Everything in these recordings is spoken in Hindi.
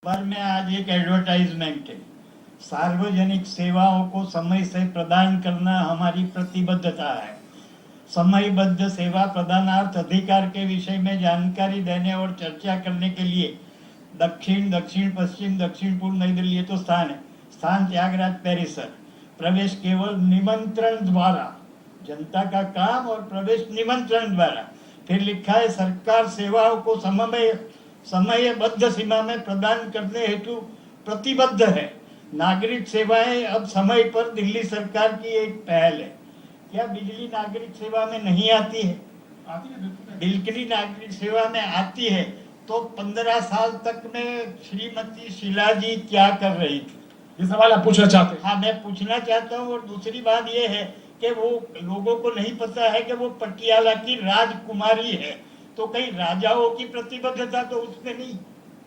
पर में आज एक एडवर्टाइजमेंट है। सार्वजनिक सेवाओं को समय से प्रदान करना हमारी प्रतिबद्धता है। समयबद्ध सेवा प्रदानार्थ अधिकार के विषय में जानकारी देने और चर्चा करने के लिए दक्षिण, दक्षिण पश्चिम, दक्षिण पूर्व नई दिल्ली, ये तो स्थान है। स्थान त्यागराज परिसर। प्रवेश केवल निमंत्रण द्वारा, जनता का काम और प्रवेश निमंत्रण द्वारा। फिर लिखा है सरकार सेवाओं को समयबद्ध सीमा में प्रदान करने हेतु प्रतिबद्ध है। नागरिक सेवाएं अब समय पर दिल्ली सरकार की एक पहल है। क्या बिजली नागरिक सेवा में नहीं आती है? आती है, बिल्कुल। बिजली नागरिक सेवा में आती है। तो 15 साल तक में श्रीमती शीला जी क्या कर रही थी? ये सवाल आप पूछना चाहते हैं? हाँ, मैं पूछना चाहता हूँ। और दूसरी बात ये है कि वो लोगों को नहीं पता है कि वो पटियाला की राजकुमारी है, तो कहीं राजाओं की प्रतिबद्धता तो उसमें नहीं।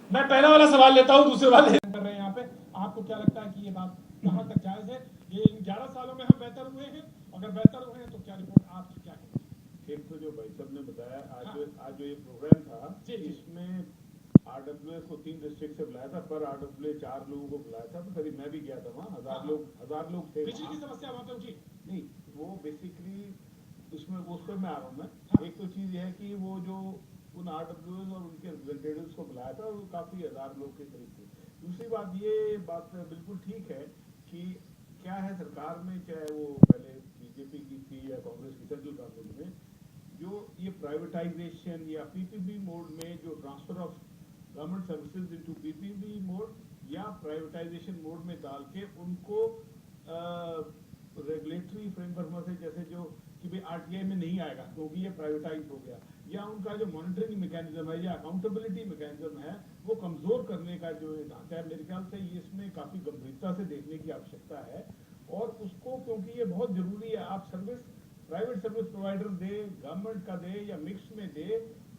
मैं पहला वाला सवाल लेता हूँ, दूसरे वाले कर रहे हैं यहाँ पे। आपको क्या लगता है कि ये बात कहाँ तक जायज है? ये इन 11 सालों में हम बेहतर हुए हैं? अगर बेहतर हुए हैं तो क्या रिपोर्ट आपकी क्या है? एक तो जो भाई साहब ने बताया आज हाँ। आज जो ये प्रोग्राम था जी, जी। इसमें आरडब्ल्यूएस को 3 डिस्ट्रिक्ट से बुलाया था, पर आरडब्ल्यूए 4 लोगों को बुलाया था। तो करीब मैं भी गया था वहाँ। हजार लोग थे बिजली की वहाँ। समस्या वहाँ पे उठी? नहीं, वो बेसिकली उसमें उस पर मैं आ रहा हूँ मैं। हाँ। एक तो चीज है कि वो जो उन आरडब्ल्यूएस और उनके रिप्रेजेंटेटिव्स को बुलाया था वो काफी 1000 लोग के करीब थे। दूसरी बात, ये बात बिल्कुल ठीक है कि क्या है, सरकार में चाहे वो पहले बीजेपी की थी या कांग्रेस की सेंट्रल गवर्नमेंट में, जो ये प्राइवेटाइजेशन या पीपीपी मोड में जो transfer of government services into PPP mode या प्राइवेटाइजेशन मोड में डाल के उनको रेगुलेटरी फ्रेमवर्क से, जैसे जो कि भाई आरटीआई में नहीं आएगा क्योंकि ये प्राइवेटाइज हो गया, या उनका जो मॉनिटरिंग मैकेनिज्म है या अकाउंटेबिलिटी मैकेनिज्म है वो कमजोर करने का जो ढांचा है, मेरे ख्याल से ये इसमें काफी गंभीरता से देखने की आवश्यकता है। और उसको, क्योंकि ये बहुत जरूरी है, आप सर्विस प्राइवेट सर्विस प्रोवाइडर दे, गवर्नमेंट का दे या मिक्स में दे,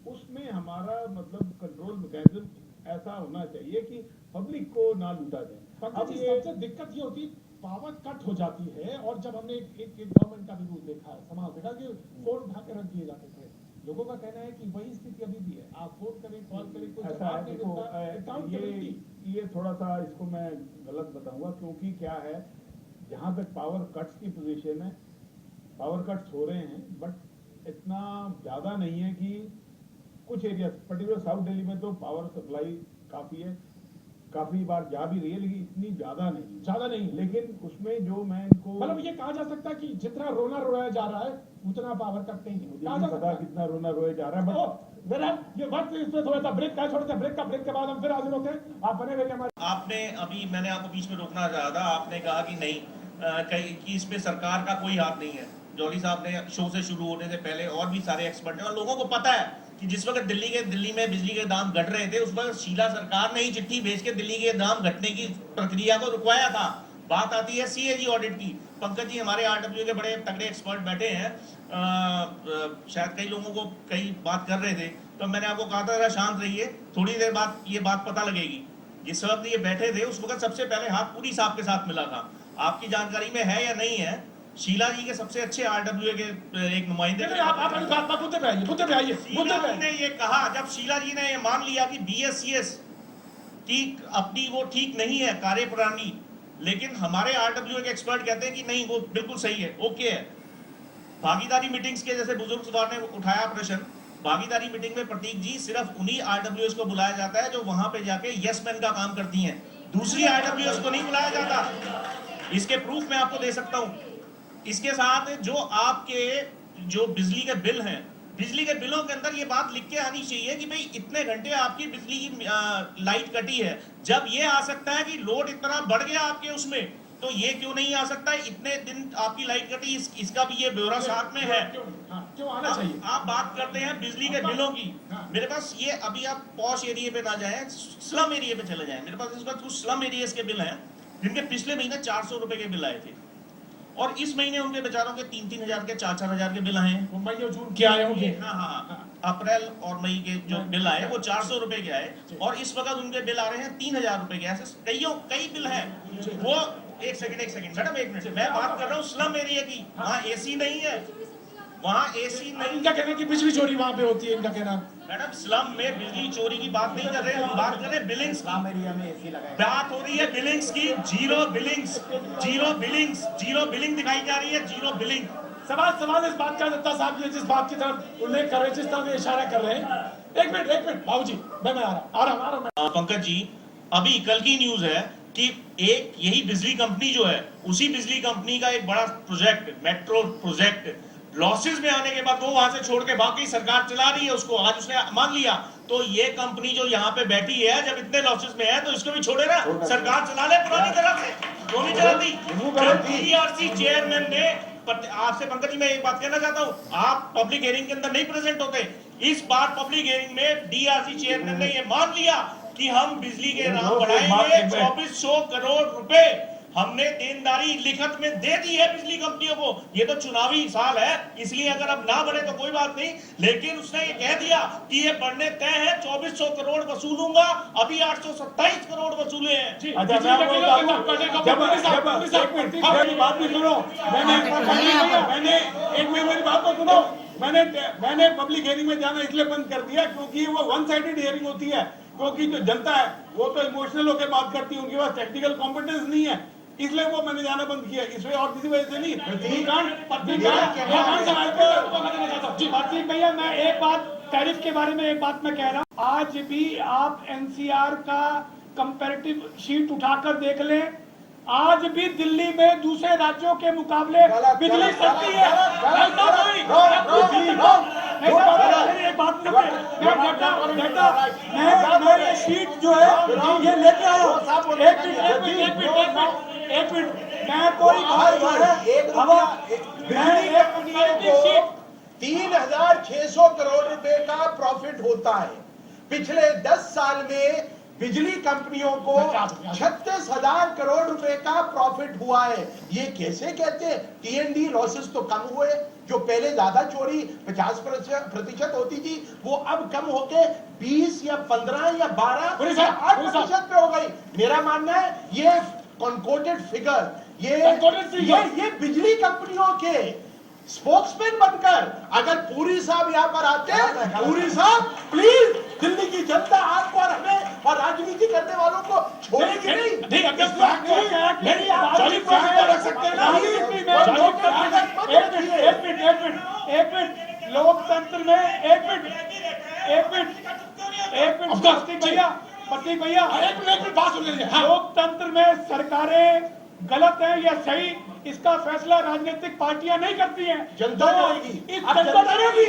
उसमें हमारा मतलब कंट्रोल मैकेनिज्म ऐसा होना चाहिए कि पब्लिक को ना लूटा जाए। अब सबसे दिक्कत ये होती, पावर कट हो जाती है। और जब हमने एक गवर्नमेंट का भी रूल देखा है, समाज देखा कि फोन उठा के रख दिए जाते थे। लोगों का कहना है कि वही स्थिति अभी भी है। आप फोन करें, कॉल करें, कोई ऐसा जवाब है, नहीं देखो देता। अकाउंटेबिलिटी ये थोड़ा सा इसको मैं गलत बताऊंगा, क्योंकि क्या है, जहां तक पावर कट्स की पोजीशन है, पावर कट्स हो रहे हैं, बट इतना ज्यादा नहीं है कि कुछ एरिया, पर्टिकुलर साउथ दिल्ली में तो पावर सप्लाई काफी है, काफी बार जा भी रही है, लेकिन इतनी ज्यादा नहीं। लेकिन उसमें जो मैं इनको मतलब ये कहा जा सकता है कि जितना रोना रोया जा रहा है उतना पावर कट नहीं कहा जा पता सकता। कितना रोना रोया जा रहा है, बट मेरा ये वक्त इसमें थोड़ा सा ब्रेक का, छोटे से ब्रेक के बाद हम फिर हाजिर होते हैं। आप बने रहिए हमारे। आपने अभी, मैंने आपको बीच में रोकना चाहा था, आपने कहा कि नहीं कि इसमें सरकार का कोई हाथ नहीं है। जौहरी साहब ने शो से शुरू होने से पहले और भी सारे एक्सपर्ट हैं, और लोगों को पता है कि जिस वक्त दिल्ली में बिजली के दाम घट रहे थे, उस वक्त शीला सरकार ने ही चिट्ठी भेज के दिल्ली के दाम घटने की प्रक्रिया को रुकवाया था। बात आती है सीएजी ऑडिट की। पंकज जी हमारे आरडब्ल्यू के बड़े तगड़े एक्सपर्ट बैठे हैं, शायद कई लोगों को कई बात कर रहे थे, तो मैंने आपको कहा था जरा शांत रहिए, थोड़ी देर बाद ये बात पता लगेगी। जिस वक्त ये बैठे थे उस वक्त सबसे पहले हाथ पूरी साहब के साथ मिला था। आपकी जानकारी में है या नहीं है, शीला जी के सबसे अच्छे आरडब्ल्यू के एक नुमाइंदे मुद्दे पे आइए। शीला जी ने ये कहा, जब शीला जी ने ये मान लिया कि बीएससीएस की अपनी वो ठीक नहीं है कार्यप्रणाली, लेकिन हमारे आरडब्ल्यू के एक्सपर्ट कहते हैं कि नहीं, वो बिल्कुल सही है, ओके है। भागीदारी मीटिंग्स के, जैसे बुजुर्ग सवार ने उठाया प्रश्न, भागीदारी मीटिंग में प्रतीक जी सिर्फ उन्हीं आरडब्ल्यूएस को बुलाया जाता है जो वहां पे जाके यस मैन का काम करती हैं, दूसरी आरडब्ल्यूएस को नहीं बुलाया जाता। इसके प्रूफ मैं आपको दे सकता हूं। इसके साथ जो आपके जो बिजली के बिल हैं, बिजली के बिलों के अंदर ये बात लिख के आनी चाहिए कि भाई इतने घंटे आपकी बिजली की लाइट कटी है। जब ये आ सकता है कि लोड इतना बढ़ गया आपके उसमें, तो ये क्यों नहीं आ सकता है इतने दिन आपकी लाइट कटी, इसका भी ये ब्यौरा साथ में है। क्यों आना चाहिए? आप बात करते हैं बिजली के बिलों की। मेरे पास ये, अभी आप पॉश एरिया पे ना जाएं, स्लम एरिया पे चले जाएं। मेरे पास इस वक्त कुछ स्लम एरियाज के बिल हैं जिनके पिछले महीने 400 रुपए के बिल आए थे, और इस महीने उनके बेचारों के 3-3 हजार के 4-4 हजार के बिल आए हैं। मई और जून के आए होंगे। हाँ, अप्रैल और मई के जो बिल आए वो 400 रुपए के आए, और इस वक्त उनके बिल आ रहे हैं 3000 रुपए के। ऐसे कई बिल हैं। वो एक सेकंड मैडम, एक मिनट, मैं बात कर रहा हूँ स्लम एरिया की, वहाँ एसी नहीं है। वहाँ एसी नहीं। इनका कहना है कि बिजली चोरी वहां पे होती है, इनका कहना। मैडम स्लम में बिजली चोरी की बात नहीं कर रहे, हम बात कर रहे हैं बिलिंग्स की। एरिया में एसी लगाए। बात हो रही है बिलिंग्स की। जीरो बिलिंग दिखाई जा रही है, जीरो बिलिंग। सवाल इस बात का दत्ता साहब जी जिस बात की तरफ उल्लेख कर रहे हैं, जिस तरह से इशारा कर रहे हैं, एक मिनट बाबूजी, मैं आ रहा हूँ। पंकज जी, अभी कल की न्यूज है कि एक यही बिजली कंपनी जो है, उसी बिजली कंपनी का एक बड़ा प्रोजेक्ट, मेट्रो प्रोजेक्ट, लॉसेस में आने के बाद वो वहां से छोड़ के बाकी सरकार चला रही है उसको। आज उसने मान लिया, तो ये कंपनी जो यहाँ पे बैठी है, जब इतने लॉसेस में है तो इसको भी छोड़े ना, सरकार चला ले पुरानी तरह से, जो नहीं चलाती। डीआरसी चेयरमैन ने, आपसे पंकज जी मैं एक बात कहना चाहता हूँ, आप पब्लिक हियरिंग के अंदर नहीं प्रेजेंट होते। इस बार पब्लिक हियरिंग में डीआरसी चेयरमैन ने ये मान लिया कि हम बिजली के नाम बढ़ाएंगे 2400 करोड़ रुपए। हमने देनदारी लिखत में दे दी है बिजली कंपनियों को। ये तो चुनावी साल है, इसलिए अगर अब ना बढ़े तो कोई बात नहीं, लेकिन उसने ये कह दिया कि ये बढ़ने तय है, 2400 करोड़ वसूलूंगा। अभी 827 करोड़ वसूले हैं। मैंने पब्लिक हियरिंग में जाना इसलिए बंद कर दिया क्योंकि वो वन साइडेड हियरिंग होती है, क्योंकि जो जनता है वो तो इमोशनल होकर बात करती है, उनके पास टेक्निकल कॉम्पिटेंस नहीं है, इसलिए वो मैंने जाना बंद किया। इसलिए और किसी वजह से नहीं। प्रतीक भैया, मैं एक बात टैरिफ के बारे में एक बात मैं कह रहा हूँ, आज भी आप एनसीआर का कंपैरेटिव शीट उठाकर देख लें, आज भी दिल्ली में दूसरे राज्यों के मुकाबले बिजली सस्ती है। मैं ये शीट जो है ये लेके आया हूँ। एक मिनट, मैं कोई शीट 3600 करोड़ रुपए का प्रॉफिट होता है। पिछले 10 साल में बिजली कंपनियों को 36,000 करोड़ रुपए का प्रॉफिट हुआ है। ये कैसे कहते हैं? टीएनडी लॉसेस तो कम हुए, जो पहले ज्यादा चोरी 50% होती थी, वो अब कम होके 20 या 15 या 12 या 8% पे हो गई। मेरा मानना है ये कॉन्कोटेड फिगर, ये बिजली कंपनियों के स्पोक्समैन बनकर अगर पूरी साहब यहाँ पर आते हैं, पूरी साहब प्लीज, दिल्ली की जनता आपको और हमें और राजनीति करने वालों को छोड़ेगी नहीं। लोकतंत्र में प्रतीक भैया बात सुन लीजिए। लोकतंत्र में सरकारें गलत है या सही, इसका फैसला राजनीतिक पार्टियां नहीं करती हैं, जनता करेगी। जनता करेगी।